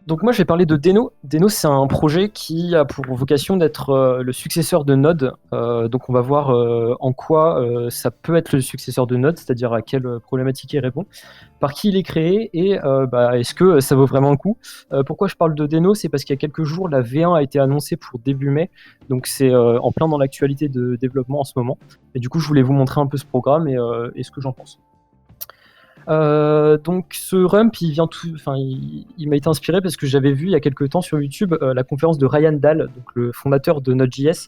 Donc moi, je vais parler de Deno. Deno, c'est un projet qui a pour vocation d'être le successeur de Node. Donc on va voir en quoi ça peut être le successeur de Node, c'est-à-dire à quelle problématique il répond, par qui il est créé et est-ce que ça vaut vraiment le coup. Pourquoi je parle de Deno? C'est parce qu'il y a quelques jours, la V1 a été annoncée pour début mai. Donc c'est en plein dans l'actualité de développement en ce moment. Et du coup, je voulais vous montrer un peu ce programme et ce que j'en pense. Donc ce rump, il m'a été inspiré parce que j'avais vu il y a quelques temps sur YouTube la conférence de Ryan Dahl, donc le fondateur de Node.js,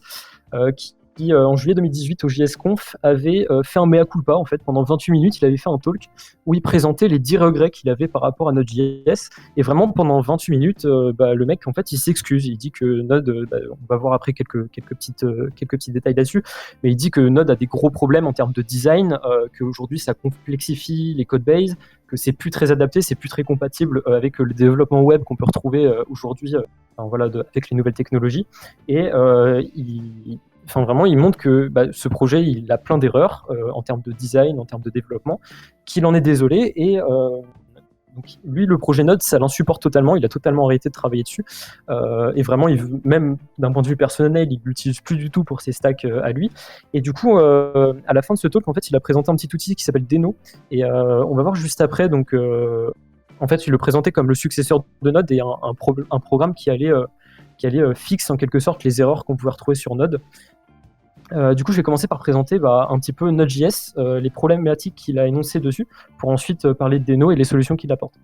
qui en juillet 2018 au JSConf avait fait un mea culpa en fait pendant 28 minutes. Il avait fait un talk où il présentait les 10 regrets qu'il avait par rapport à Node.js, et vraiment pendant 28 minutes le mec en fait il s'excuse, il dit que Node, on va voir après quelques petits détails là-dessus, mais il dit que Node a des gros problèmes en termes de design, qu'aujourd'hui ça complexifie les codebases, que c'est plus très adapté, c'est plus très compatible avec le développement web qu'on peut retrouver aujourd'hui avec les nouvelles technologies. Et il montre que ce projet, il a plein d'erreurs en termes de design, en termes de développement, qu'il en est désolé. Et donc lui, le projet Node, ça l'insupporte totalement. Il a totalement arrêté de travailler dessus. Et vraiment, même d'un point de vue personnel, il l'utilise plus du tout pour ses stacks à lui. Et du coup, à la fin de ce talk, en fait, il a présenté un petit outil qui s'appelle Deno. Et on va voir juste après. Donc, en fait, il le présentait comme le successeur de Node et un programme qui allait fixer en quelque sorte les erreurs qu'on pouvait retrouver sur Node. Du coup, je vais commencer par présenter un petit peu Node.js, les problématiques qu'il a énoncées dessus, pour ensuite parler de Deno et les solutions qu'il apporte.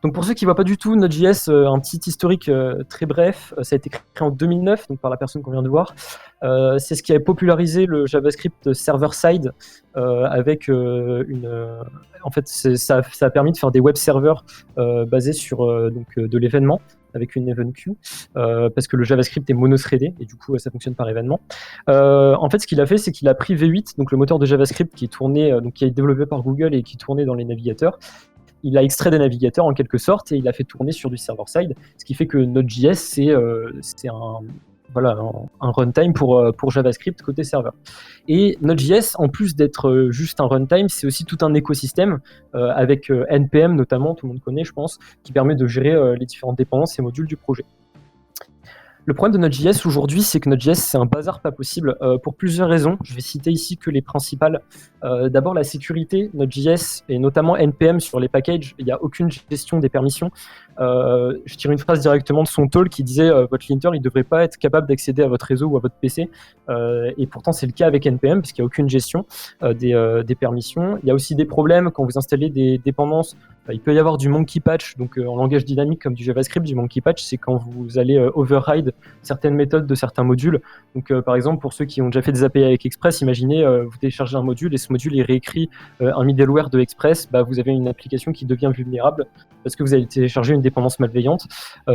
Donc pour ceux qui ne voient pas du tout Node.js, un petit historique très bref, ça a été créé en 2009 donc par la personne qu'on vient de voir. C'est ce qui a popularisé le JavaScript server-side avec en fait, ça a permis de faire des web servers basés sur de l'événement, avec une event queue, parce que le JavaScript est monothreadé et du coup ça fonctionne par événement. En fait, ce qu'il a fait, c'est qu'il a pris V8, donc le moteur de JavaScript qui est développé par Google et qui tournait dans les navigateurs. Il a extrait des navigateurs en quelque sorte et il a fait tourner sur du server-side, ce qui fait que Node.js c'est un runtime pour JavaScript côté serveur. Et Node.js, en plus d'être juste un runtime, c'est aussi tout un écosystème avec NPM notamment, tout le monde connaît je pense, qui permet de gérer les différentes dépendances et modules du projet. Le problème de Node.js aujourd'hui, c'est que Node.js, c'est un bazar pas possible pour plusieurs raisons. Je vais citer ici que les principales. D'abord, la sécurité. Node.js, et notamment NPM sur les packages, il n'y a aucune gestion des permissions. Je tire une phrase directement de son talk qui disait votre linter, il ne devrait pas être capable d'accéder à votre réseau ou à votre PC. Et pourtant, c'est le cas avec NPM, puisqu'il n'y a aucune gestion des permissions. Il y a aussi des problèmes quand vous installez des dépendances. Il peut y avoir du monkey patch, donc en langage dynamique comme du JavaScript. Du monkey patch, c'est quand vous allez override certaines méthodes de certains modules. Donc par exemple, pour ceux qui ont déjà fait des API avec Express, imaginez vous téléchargez un module et ce module il réécrit un middleware de Express, vous avez une application qui devient vulnérable parce que vous avez téléchargé une dépendance malveillante.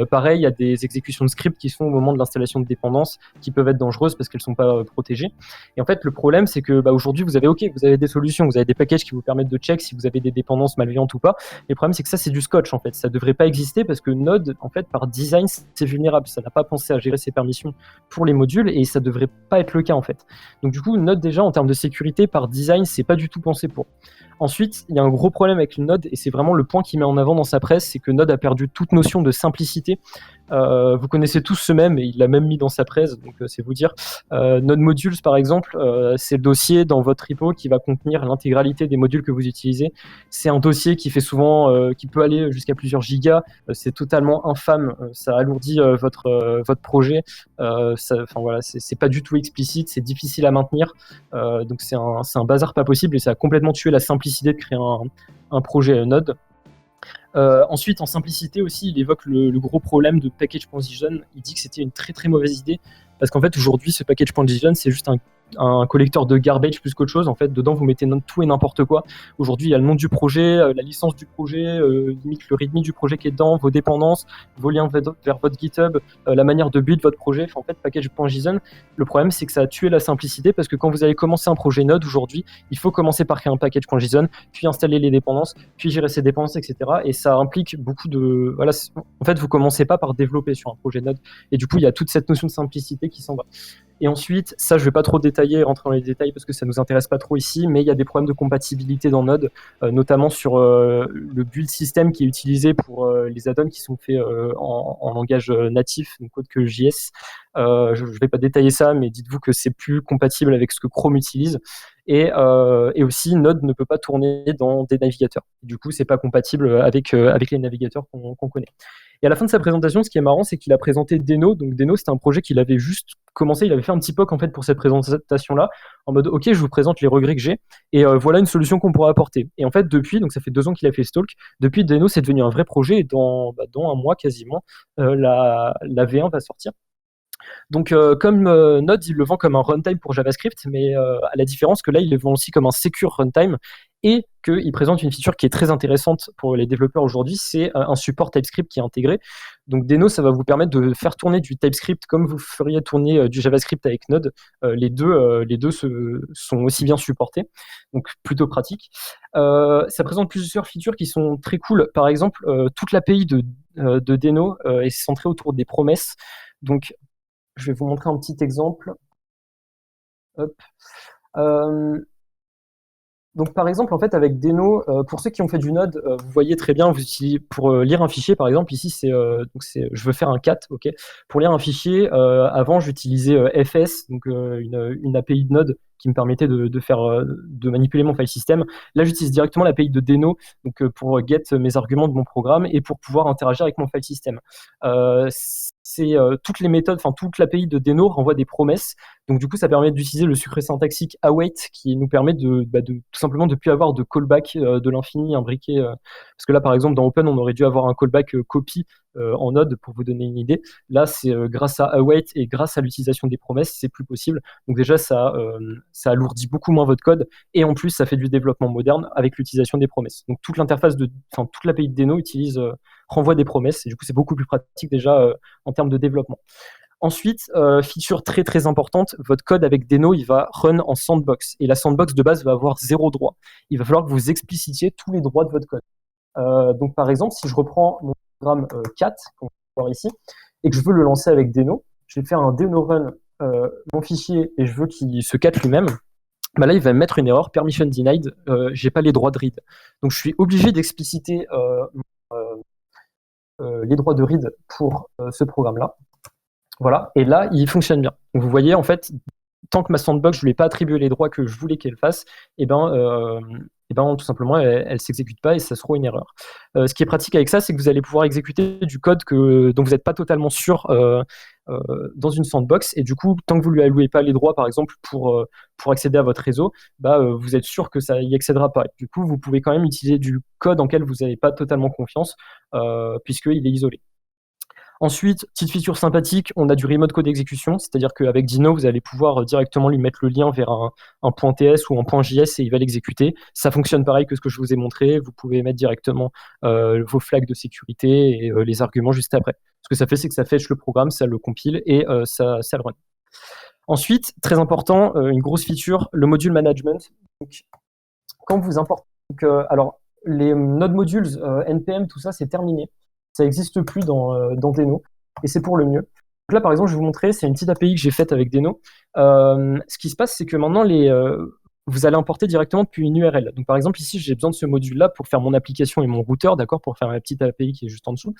Pareil, il y a des exécutions de script qui sont au moment de l'installation de dépendances qui peuvent être dangereuses parce qu'elles ne sont pas protégées. Et en fait, le problème, c'est que aujourd'hui, vous avez des solutions, vous avez des packages qui vous permettent de check si vous avez des dépendances malveillantes ou pas. Et le problème, c'est que ça, c'est du scotch, en fait. Ça ne devrait pas exister parce que Node, en fait, par design, c'est vulnérable. Ça n'a pas pensé à gérer ses permissions pour les modules et ça ne devrait pas être le cas, en fait. Donc, du coup, Node, déjà, en termes de sécurité, par design, c'est pas du tout pensé pour. Ensuite, il y a un gros problème avec Node et c'est vraiment le point qu'il met en avant dans sa presse, c'est que Node a perdu toute notion de simplicité. Vous connaissez tous ce mème et il l'a même mis dans sa presse, donc c'est vous dire. Node Modules, par exemple, c'est le dossier dans votre repo qui va contenir l'intégralité des modules que vous utilisez. C'est un dossier qui fait souvent, qui peut aller jusqu'à plusieurs gigas. C'est totalement infâme. Ça alourdit votre projet. C'est pas du tout explicite. C'est difficile à maintenir. Donc c'est un bazar pas possible et ça a complètement tué la simplicité de créer un projet Node. Ensuite, en simplicité aussi, il évoque le gros problème de package.json. Il dit que c'était une très très mauvaise idée parce qu'en fait aujourd'hui ce package.json c'est juste un collecteur de garbage plus qu'autre chose. En fait, dedans vous mettez tout et n'importe quoi. Aujourd'hui, il y a le nom du projet, la licence du projet, limite le readme du projet qui est dedans, vos dépendances, vos liens vers votre GitHub, la manière de build votre projet. En fait, package.json, le problème c'est que ça a tué la simplicité parce que quand vous allez commencer un projet Node aujourd'hui, il faut commencer par créer un package.json, puis installer les dépendances, puis gérer ses dépendances, etc. Et ça implique beaucoup de... En fait, vous commencez pas par développer sur un projet Node. Et du coup, il y a toute cette notion de simplicité qui s'en va. Et ensuite, ça, je vais pas trop détailler, rentrer dans les détails parce que ça nous intéresse pas trop ici, mais il y a des problèmes de compatibilité dans Node, notamment sur le build system qui est utilisé pour les add-ons qui sont faits en langage natif, donc autre que JS. Je vais pas détailler ça, mais dites-vous que c'est plus compatible avec ce que Chrome utilise. Et aussi, Node ne peut pas tourner dans des navigateurs. Du coup, c'est pas compatible avec les navigateurs qu'on connaît. Et à la fin de sa présentation, ce qui est marrant, c'est qu'il a présenté Deno. Donc Deno, c'était un projet qu'il avait juste commencé. Il avait fait un petit POC en fait pour cette présentation-là, en mode OK, je vous présente les regrets que j'ai, et voilà une solution qu'on pourrait apporter. Et en fait, depuis, donc ça fait 2 ans qu'il a fait ce talk. Depuis, Deno, c'est devenu un vrai projet. Et dans un mois quasiment, la V1 va sortir. Donc, comme Node, il le vend comme un runtime pour JavaScript, mais à la différence que là, il le vend aussi comme un secure runtime et qu'il présente une feature qui est très intéressante pour les développeurs aujourd'hui, c'est un support TypeScript qui est intégré. Donc, Deno, ça va vous permettre de faire tourner du TypeScript comme vous feriez tourner du JavaScript avec Node. Les deux sont aussi bien supportés, donc plutôt pratique. Ça présente plusieurs features qui sont très cool. Par exemple, toute l'API de Deno est centrée autour des promesses. Donc, je vais vous montrer un petit exemple. Hop. Donc, par exemple, en fait, avec Deno, pour ceux qui ont fait du Node, vous voyez très bien, vous utilisez, pour lire un fichier, par exemple, ici, je veux faire un cat, ok. Pour lire un fichier, avant, j'utilisais FS, donc une API de Node qui me permettait de manipuler mon file system. Là, j'utilise directement l'API de Deno, donc pour get mes arguments de mon programme et pour pouvoir interagir avec mon file system. Toutes les méthodes, enfin toute l'API de Deno renvoie des promesses. Donc du coup, ça permet d'utiliser le sucre syntaxique await qui nous permet de tout simplement de plus avoir de callback de l'infini imbriqué. Parce que là, par exemple, dans Open, on aurait dû avoir un callback copy en Node pour vous donner une idée. Là, c'est grâce à await et grâce à l'utilisation des promesses, c'est plus possible. Donc déjà, ça alourdit beaucoup moins votre code et en plus, ça fait du développement moderne avec l'utilisation des promesses. Donc toute toute l'API de Deno renvoie des promesses et du coup, c'est beaucoup plus pratique déjà en termes de développement. Ensuite, feature très très importante, votre code avec Deno, il va run en sandbox. Et la sandbox de base va avoir 0 droit. Il va falloir que vous explicitiez tous les droits de votre code. Donc par exemple, si je reprends mon programme cat, qu'on peut voir ici, et que je veux le lancer avec Deno, je vais faire un Deno run mon fichier et je veux qu'il se cat lui-même. Bah là, il va me mettre une erreur, permission denied, j'ai pas les droits de read. Donc je suis obligé d'expliciter les droits de read pour ce programme-là. Voilà, et là, il fonctionne bien. Donc vous voyez, en fait, tant que ma sandbox, je ne lui ai pas attribué les droits que je voulais qu'elle fasse, tout simplement, elle ne s'exécute pas et ça sera une erreur. Ce qui est pratique avec ça, c'est que vous allez pouvoir exécuter du code dont vous n'êtes pas totalement sûr dans une sandbox, et du coup, tant que vous ne lui allouez pas les droits, par exemple, pour accéder à votre réseau, vous êtes sûr que ça y accédera pas. Du coup, vous pouvez quand même utiliser du code en lequel vous n'avez pas totalement confiance, puisqu'il est isolé. Ensuite, petite feature sympathique, on a du remote code exécution, c'est-à-dire qu'avec Deno, vous allez pouvoir directement lui mettre le lien vers un point .ts ou un point .js et il va l'exécuter. Ça fonctionne pareil que ce que je vous ai montré. Vous pouvez mettre directement vos flags de sécurité et les arguments juste après. Ce que ça fait, c'est que ça fetch le programme, ça le compile et ça le run. Ensuite, très important, une grosse feature, le module management. Donc, quand vous importez, alors les node modules, NPM, tout ça, c'est terminé. Ça n'existe plus dans Deno, et c'est pour le mieux. Donc là, par exemple, je vais vous montrer, c'est une petite API que j'ai faite avec Deno. Ce qui se passe, c'est que maintenant, vous allez importer directement depuis une URL. Donc par exemple, ici, j'ai besoin de ce module-là pour faire mon application et mon routeur, d'accord, pour faire ma petite API qui est juste en dessous.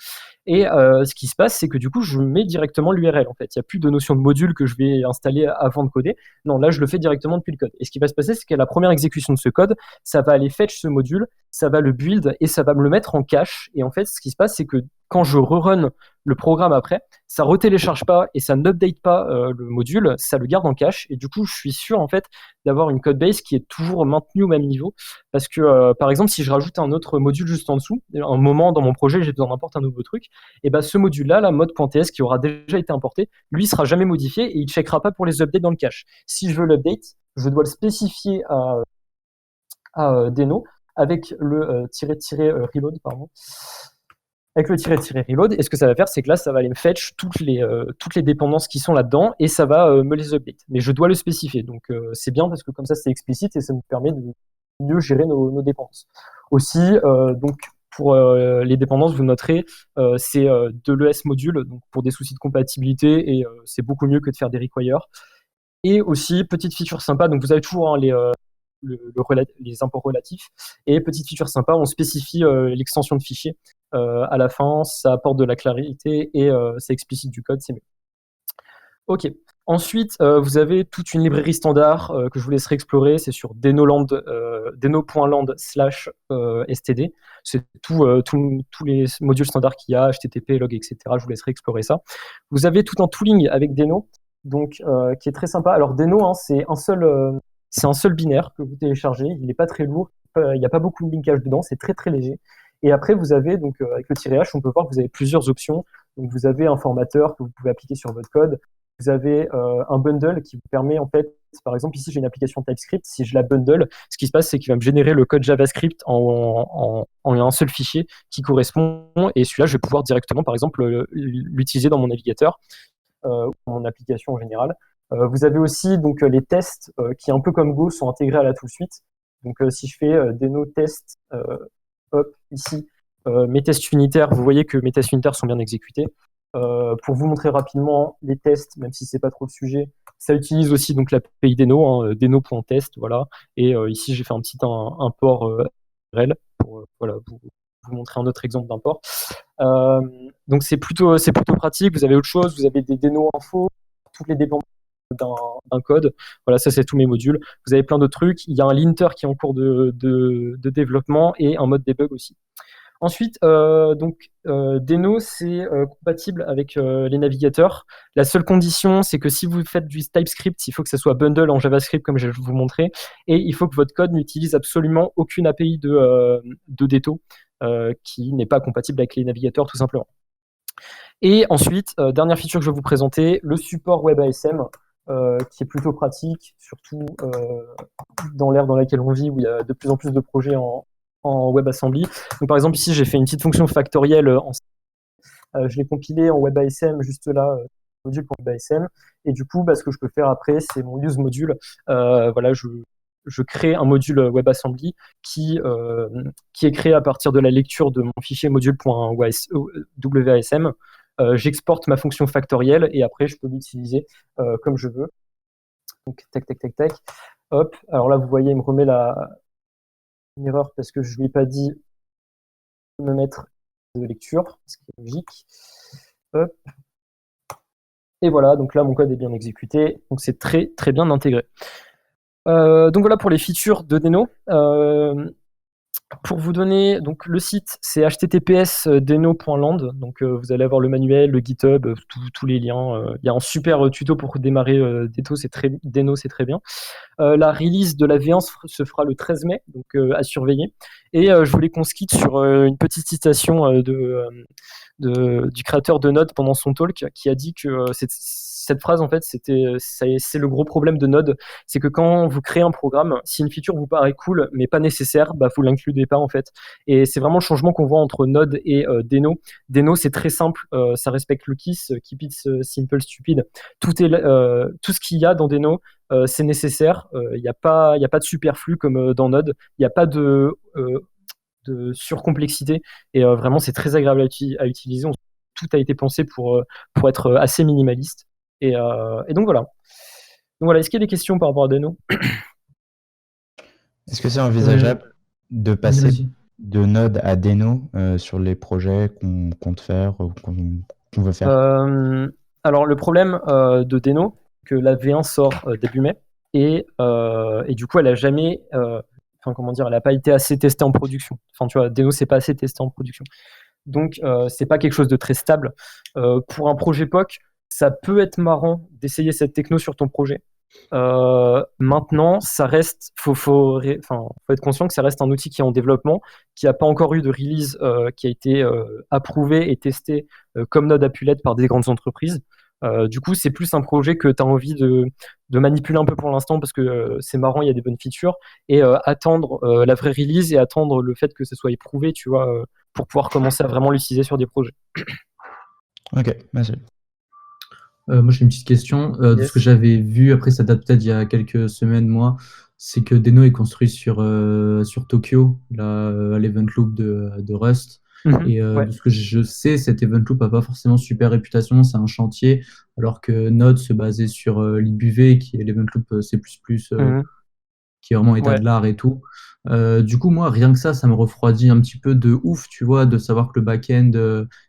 Et ce qui se passe, c'est que du coup, je mets directement l'URL, en fait. Il n'y a plus de notion de module que je vais installer avant de coder. Non, là, je le fais directement depuis le code. Et ce qui va se passer, c'est qu'à la première exécution de ce code, ça va aller fetch ce module, ça va le build et ça va me le mettre en cache. Et en fait, ce qui se passe, c'est que quand je rerun le programme après, ça retélécharge pas et ça n'update pas le module, ça le garde en cache. Et du coup, je suis sûr en fait d'avoir une codebase qui est toujours maintenue au même niveau. Parce que, par exemple, si je rajoute un autre module juste en dessous, un moment dans mon projet, j'ai besoin d'importer un nouveau truc, et ben ce module-là, la mode.ts qui aura déjà été importé, lui sera jamais modifié et il checkera pas pour les updates dans le cache. Si je veux l'update, je dois le spécifier à Deno avec le reload, pardon. Avec le reload, et ce que ça va faire, c'est que là, ça va aller me fetch toutes les dépendances qui sont là-dedans, et ça va me les update. Mais je dois le spécifier, donc c'est bien parce que comme ça, c'est explicite et ça nous permet de mieux gérer nos dépendances. Aussi, donc pour les dépendances, vous noterez, c'est de l'ES module, donc pour des soucis de compatibilité, et c'est beaucoup mieux que de faire des requires. Et aussi, petite feature sympa, donc vous avez toujours les imports relatifs. Et petite feature sympa, on spécifie l'extension de fichier. À la fin, ça apporte de la clarité et ça explicite du code, c'est mieux. Ok. Ensuite, vous avez toute une librairie standard que je vous laisserai explorer. C'est sur deno.land/std. C'est tous les modules standards qu'il y a, HTTP, log, etc. Je vous laisserai explorer ça. Vous avez tout un tooling avec Deno, donc qui est très sympa. Alors Deno, hein, c'est un seul binaire que vous téléchargez. Il n'est pas très lourd. Il n'y a pas beaucoup de linkage dedans. C'est très très léger. Et après, vous avez donc avec le -h, on peut voir que vous avez plusieurs options. Donc vous avez un formateur que vous pouvez appliquer sur votre code. Vous avez un bundle qui vous permet, en fait, par exemple, ici, j'ai une application TypeScript. Si je la bundle, ce qui se passe, c'est qu'il va me générer le code JavaScript en un seul fichier qui correspond. Et celui-là, je vais pouvoir directement, par exemple, l'utiliser dans mon navigateur ou dans mon application en général. Vous avez aussi donc, les tests qui, un peu comme Go, sont intégrés à la tool suite. Donc, si je fais deno test, hop, ici, mes tests unitaires, vous voyez que mes tests unitaires sont bien exécutés. Pour vous montrer rapidement les tests, même si c'est pas trop le sujet, ça utilise aussi donc l'API Deno, hein, deno.test, voilà. Et ici j'ai fait un petit import REL pour voilà, vous montrer un autre exemple d'import. Donc c'est plutôt pratique. Vous avez autre chose, vous avez des Deno info, toutes les dépendances d'un code. Voilà, ça c'est tous mes modules. Vous avez plein d'autres trucs. Il y a un linter qui est en cours de développement et un mode debug aussi. Ensuite, Deno, c'est compatible avec les navigateurs. La seule condition, c'est que si vous faites du TypeScript, il faut que ça soit bundle en JavaScript, comme je vais vous montrer, et il faut que votre code n'utilise absolument aucune API de Detto, qui n'est pas compatible avec les navigateurs, tout simplement. Et ensuite, dernière feature que je vais vous présenter, le support WebASM, qui est plutôt pratique, surtout dans l'ère dans laquelle on vit, où il y a de plus en plus de projets en WebAssembly. Donc, par exemple, ici, j'ai fait une petite fonction factorielle je l'ai compilée en WebASM juste là, module pour WebASM. Et du coup, ce que je peux faire après, c'est mon use module. Voilà, je crée un module WebAssembly qui est créé à partir de la lecture de mon fichier module.wasm. J'exporte ma fonction factorielle et après, je peux l'utiliser comme je veux. Donc, tac, tac, tac, tac. Hop. Alors là, vous voyez, il me remet une erreur parce que je ne lui ai pas dit de me mettre de lecture, ce qui est logique. Hop. Et voilà, donc là mon code est bien exécuté, donc c'est très très bien intégré. Donc voilà pour les features de Deno. Pour vous donner, donc le site c'est https://deno.land, donc vous allez avoir le manuel, le GitHub, tous les liens. Il y a un super tuto pour démarrer Deno, c'est très bien. La release de la V1 se fera le 13 mai, donc à surveiller. Et je voulais qu'on se quitte sur une petite citation du créateur de Node pendant son talk, qui a dit que cette phrase, en fait, c'est le gros problème de Node, c'est que quand vous créez un programme, si une feature vous paraît cool, mais pas nécessaire, vous l'incluez pas, en fait. Et c'est vraiment le changement qu'on voit entre Node et Deno. Deno, c'est très simple, ça respecte le KISS, Keep It Simple Stupid. Tout ce qu'il y a dans Deno, c'est nécessaire. Il n'y a pas de superflu comme dans Node. Il n'y a pas de surcomplexité. Et vraiment, c'est très agréable à utiliser. Tout a été pensé pour être assez minimaliste. Et donc voilà. Est-ce qu'il y a des questions par rapport à Deno? Est-ce que c'est envisageable de passer de Node à Deno sur les projets qu'on compte faire ou qu'on veut faire? Alors, le problème de Deno, que la V1 sort début mai, et du coup, elle a jamais... elle n'a pas été assez testée en production. Enfin, tu vois, Deno, c'est pas assez testé en production. Donc, c'est pas quelque chose de très stable. Pour un projet POC, ça peut être marrant d'essayer cette techno sur ton projet. Maintenant, ça reste, faut être conscient que ça reste un outil qui est en développement, qui n'a pas encore eu de release qui a été approuvé et testé comme Node a pu l'être par des grandes entreprises. Du coup, c'est plus un projet que tu as envie de manipuler un peu pour l'instant parce que c'est marrant, il y a des bonnes features, et attendre la vraie release et attendre le fait que ça soit éprouvé, tu vois, pour pouvoir commencer à vraiment l'utiliser sur des projets. Ok, merci. Moi, j'ai une petite question. De ce que j'avais vu, après, ça date peut-être il y a quelques semaines, moi, c'est que Deno est construit sur Tokyo, à l'event loop de Rust. Et Ouais. de ce que je sais, cet event loop n'a pas forcément super réputation, c'est un chantier, alors que Node se basait sur l'IBUV, qui est l'event loop C++, Mhm. qui est vraiment état Ouais. de l'art et tout. Du coup, moi, rien que ça me refroidit un petit peu de ouf, tu vois, de savoir que le back-end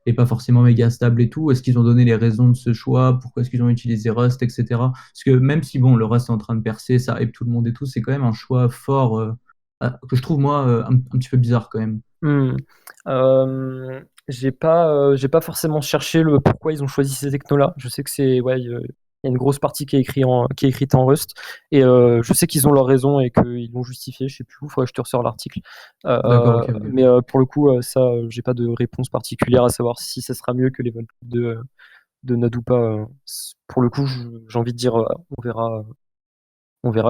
est pas forcément méga stable et tout. Est-ce qu'ils ont donné les raisons de ce choix? Pourquoi est-ce qu'ils ont utilisé Rust, etc. Parce que même si, bon, le Rust est en train de percer, ça hype tout le monde et tout, c'est quand même un choix fort que je trouve, moi, un petit peu bizarre quand même. Hmm. J'ai pas forcément cherché le pourquoi ils ont choisi ces technos-là. Je sais que il y a une grosse partie qui est écrite en Rust, et je sais qu'ils ont leur raison et qu'ils l'ont justifié. Je sais plus où, faudrait que je te ressors l'article. D'accord, ok, ok. Mais pour le coup, j'ai pas de réponse particulière à savoir si ça sera mieux que les vols de Node ou pas. Pour le coup, j'ai envie de dire, on verra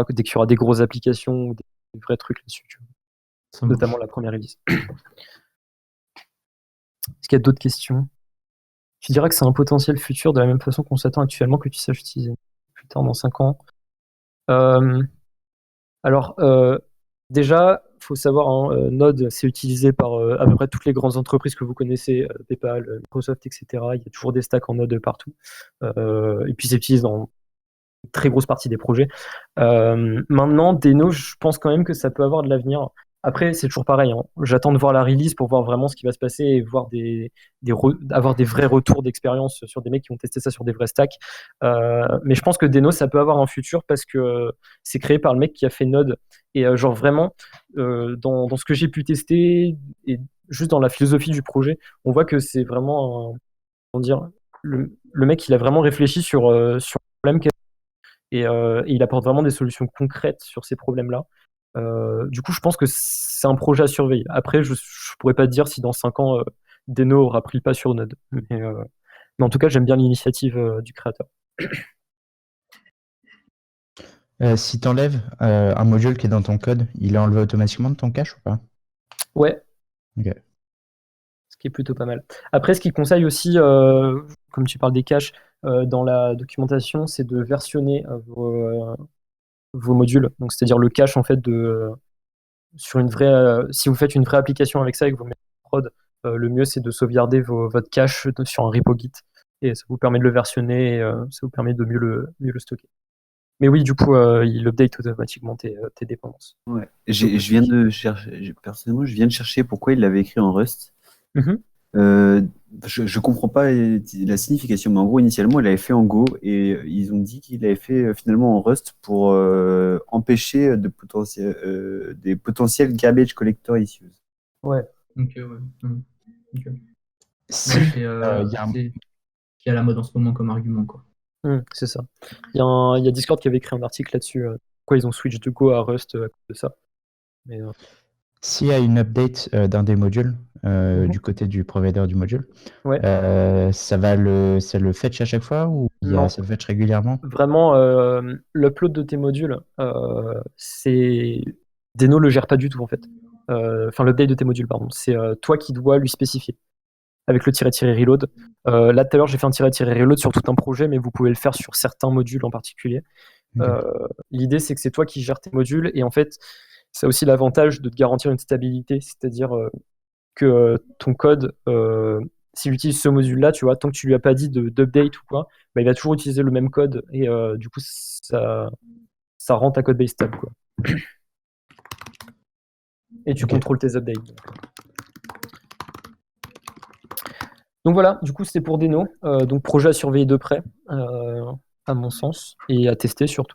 dès qu'il y aura des grosses applications ou des vrais trucs là-dessus, tu vois. Ça Notamment marche. la première release. Est-ce qu'il y a d'autres questions? Tu dirais que c'est un potentiel futur de la même façon qu'on s'attend actuellement que tu saches utiliser plus tard dans 5 ans. Euh, alors, déjà, il faut savoir, hein, Node, c'est utilisé par à peu près toutes les grandes entreprises que vous connaissez, PayPal, Microsoft, etc. Il y a toujours des stacks en Node partout. Et puis, c'est utilisé dans une très grosse partie des projets. Maintenant, Deno, je pense quand même que ça peut avoir de l'avenir. Après, c'est toujours pareil, hein. J'attends de voir la release pour voir vraiment ce qui va se passer et voir avoir des vrais retours d'expérience sur des mecs qui ont testé ça sur des vrais stacks. Mais je pense que Deno, ça peut avoir un futur parce que c'est créé par le mec qui a fait Node. Et genre vraiment, dans ce que j'ai pu tester et juste dans la philosophie du projet, on voit que c'est vraiment, comment dire, le mec, il a vraiment réfléchi sur le problème et il apporte vraiment des solutions concrètes sur ces problèmes-là. Du coup, je pense que c'est un projet à surveiller. Après, je ne pourrais pas te dire si dans 5 ans, Deno aura pris le pas sur Node. Mais en tout cas, j'aime bien l'initiative du créateur. Si tu enlèves un module qui est dans ton code, il est enlevé automatiquement de ton cache ou pas? Ouais, Ok. ce qui est plutôt pas mal. Après, ce qu'il conseille aussi, comme tu parles des caches, dans la documentation, c'est de versionner vos modules. Donc, c'est-à-dire le cache en fait sur une vraie, si vous faites une vraie application avec ça et que vous mettez en prod, le mieux c'est de sauvegarder votre cache sur un repo Git et ça vous permet de le versionner et ça vous permet de mieux le stocker. Mais oui, du coup, il update automatiquement tes dépendances. Ouais. Donc, Je viens de chercher, personnellement, je viens de chercher pourquoi il l'avait écrit en Rust. Mhm. Je comprends pas la signification, mais en gros, initialement, il avait fait en Go et ils ont dit qu'il avait fait finalement en Rust pour empêcher des potentiels garbage collector issues. Ouais. Ok, ouais. Ok. Si, Ouais, y a un- c'est qui est à la mode en ce moment comme argument, quoi. C'est ça. Il y a Discord qui avait écrit un article là-dessus, pourquoi ils ont switch de Go à Rust à cause de ça. Mais, S'il y a une update d'un des modules Mhm. du côté du provider du module, Ouais. ça le fetch à chaque fois ou Non. ça le fetch régulièrement? Vraiment, l'upload de tes modules, Deno le gère pas du tout en fait. Enfin, l'update de tes modules, pardon. C'est toi qui dois lui spécifier avec le --reload. Là, tout à l'heure, j'ai fait un --reload sur tout un projet, mais vous pouvez le faire sur certains modules en particulier. Ok. L'idée, c'est que c'est toi qui gères tes modules et en fait, ça a aussi l'avantage de te garantir une stabilité, c'est-à-dire que ton code, s'il utilise ce module-là, tu vois, tant que tu lui as pas dit d'update ou quoi, bah, il va toujours utiliser le même code et du coup, ça rend ta code base stable, quoi. Et tu Ok. contrôles tes updates. Donc voilà, du coup, c'était pour Deno. Donc projet à surveiller de près, à mon sens, et à tester surtout.